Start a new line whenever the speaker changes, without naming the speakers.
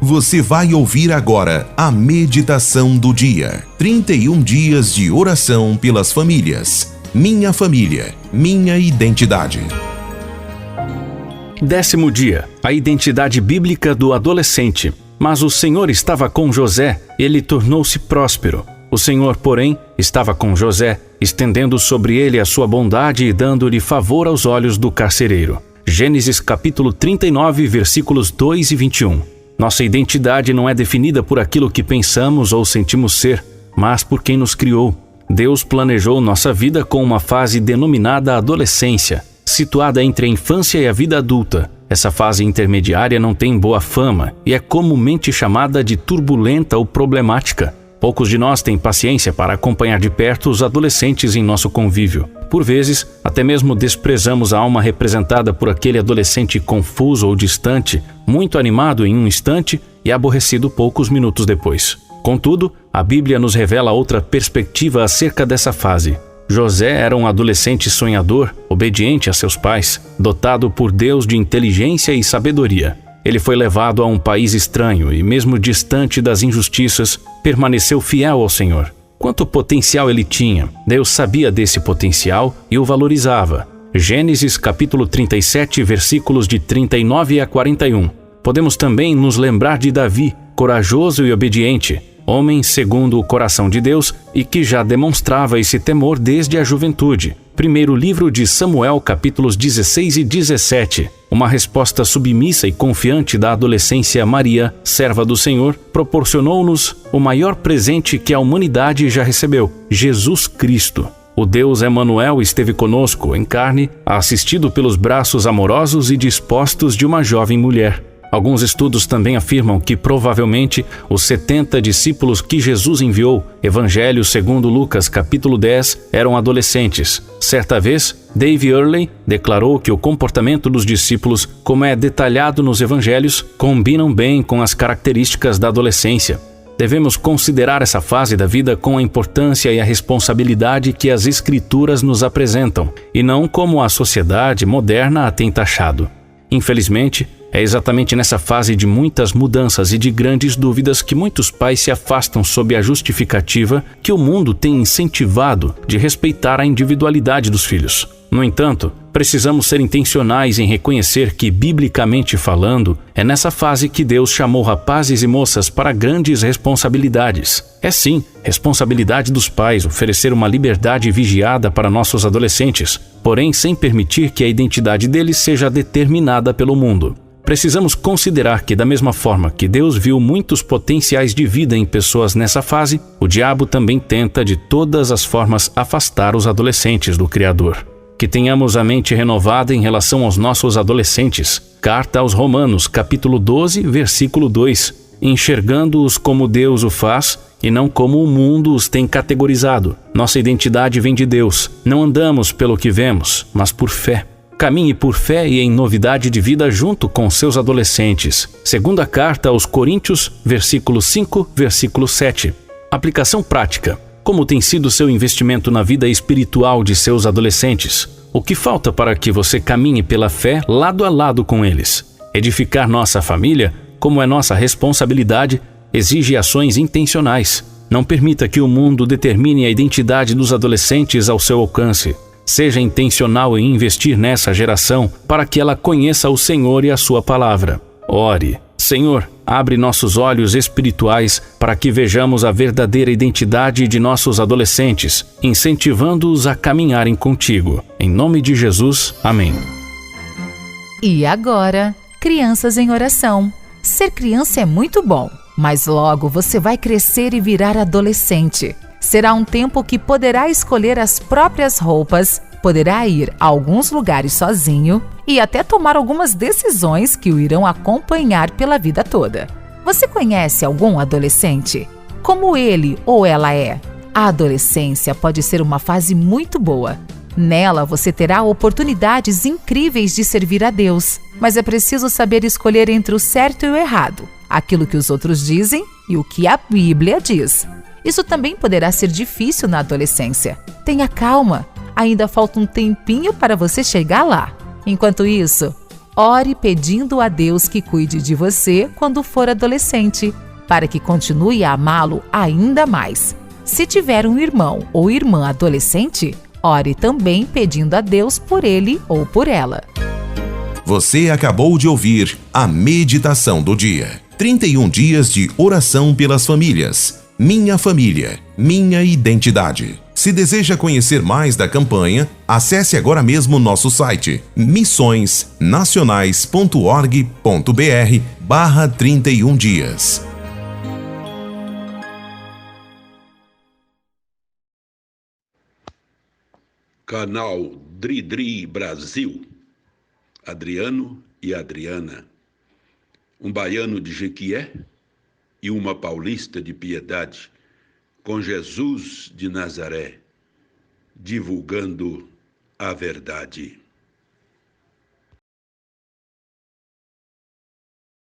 Você vai ouvir agora a meditação do dia. 31 dias de oração pelas famílias. Minha família, minha identidade.
10º dia, a identidade bíblica do adolescente. Mas o Senhor estava com José, ele tornou-se próspero. O Senhor, porém, estava com José, estendendo sobre ele a sua bondade e dando-lhe favor aos olhos do carcereiro. Gênesis capítulo 39, versículos 2 e 21. Nossa identidade não é definida por aquilo que pensamos ou sentimos ser, mas por quem nos criou. Deus planejou nossa vida com uma fase denominada adolescência, situada entre a infância e a vida adulta. Essa fase intermediária não tem boa fama e é comumente chamada de turbulenta ou problemática. Poucos de nós têm paciência para acompanhar de perto os adolescentes em nosso convívio. Por vezes, até mesmo desprezamos a alma representada por aquele adolescente confuso ou distante, muito animado em um instante e aborrecido poucos minutos depois. Contudo, a Bíblia nos revela outra perspectiva acerca dessa fase. José era um adolescente sonhador, obediente a seus pais, dotado por Deus de inteligência e sabedoria. Ele foi levado a um país estranho e, mesmo distante das injustiças, permaneceu fiel ao Senhor. Quanto potencial ele tinha, Deus sabia desse potencial e o valorizava. Gênesis capítulo 37, versículos de 39 a 41. Podemos também nos lembrar de Davi, corajoso e obediente, homem segundo o coração de Deus e que já demonstrava esse temor desde a juventude. Primeiro livro de Samuel, capítulos 16 e 17. Uma resposta submissa e confiante da adolescência Maria, serva do Senhor, proporcionou-nos o maior presente que a humanidade já recebeu, Jesus Cristo. O Deus Emanuel esteve conosco em carne, assistido pelos braços amorosos e dispostos de uma jovem mulher. Alguns estudos também afirmam que provavelmente os 70 discípulos que Jesus enviou, Evangelho segundo Lucas capítulo 10, eram adolescentes. Certa vez, Dave Earley declarou que o comportamento dos discípulos, como é detalhado nos evangelhos, combinam bem com as características da adolescência. Devemos considerar essa fase da vida com a importância e a responsabilidade que as Escrituras nos apresentam, e não como a sociedade moderna a tem taxado. Infelizmente, é exatamente nessa fase de muitas mudanças e de grandes dúvidas que muitos pais se afastam sob a justificativa que o mundo tem incentivado de respeitar a individualidade dos filhos. No entanto, precisamos ser intencionais em reconhecer que, biblicamente falando, é nessa fase que Deus chamou rapazes e moças para grandes responsabilidades. É sim, responsabilidade dos pais oferecer uma liberdade vigiada para nossos adolescentes, porém sem permitir que a identidade deles seja determinada pelo mundo. Precisamos considerar que, da mesma forma que Deus viu muitos potenciais de vida em pessoas nessa fase, o diabo também tenta de todas as formas afastar os adolescentes do Criador. Que tenhamos a mente renovada em relação aos nossos adolescentes. Carta aos Romanos, capítulo 12, versículo 2. Enxergando-os como Deus o faz e não como o mundo os tem categorizado. Nossa identidade vem de Deus. Não andamos pelo que vemos, mas por fé. Caminhe por fé e em novidade de vida junto com seus adolescentes. Segunda carta aos Coríntios, versículo 5, versículo 7. Aplicação prática. Como tem sido seu investimento na vida espiritual de seus adolescentes? O que falta para que você caminhe pela fé lado a lado com eles? Edificar nossa família, como é nossa responsabilidade, exige ações intencionais. Não permita que o mundo determine a identidade dos adolescentes ao seu alcance. Seja intencional em investir nessa geração para que ela conheça o Senhor e a sua palavra. Ore. Senhor, abre nossos olhos espirituais para que vejamos a verdadeira identidade de nossos adolescentes, incentivando-os a caminharem contigo. Em nome de Jesus, amém.
E agora, crianças em oração. Ser criança é muito bom, mas logo você vai crescer e virar adolescente. Será um tempo que poderá escolher as próprias roupas, poderá ir a alguns lugares sozinho e até tomar algumas decisões que o irão acompanhar pela vida toda. Você conhece algum adolescente? Como ele ou ela é? A adolescência pode ser uma fase muito boa. Nela você terá oportunidades incríveis de servir a Deus, mas é preciso saber escolher entre o certo e o errado, aquilo que os outros dizem e o que a Bíblia diz. Isso também poderá ser difícil na adolescência. Tenha calma, ainda falta um tempinho para você chegar lá. Enquanto isso, Ore pedindo a Deus que cuide de você quando for adolescente, para que continue a amá-lo ainda mais. Se tiver um irmão ou irmã adolescente, ore também pedindo a Deus por ele ou por ela.
Você acabou de ouvir a meditação do dia. 31 dias de oração pelas famílias. Minha família, minha identidade. Se deseja conhecer mais da campanha, acesse agora mesmo nosso site missõesnacionais.org.br/31 dias.
Canal Dri Brasil. Adriano e Adriana. Um baiano de Jequié e uma paulista de Piedade, com Jesus de Nazaré, divulgando a verdade.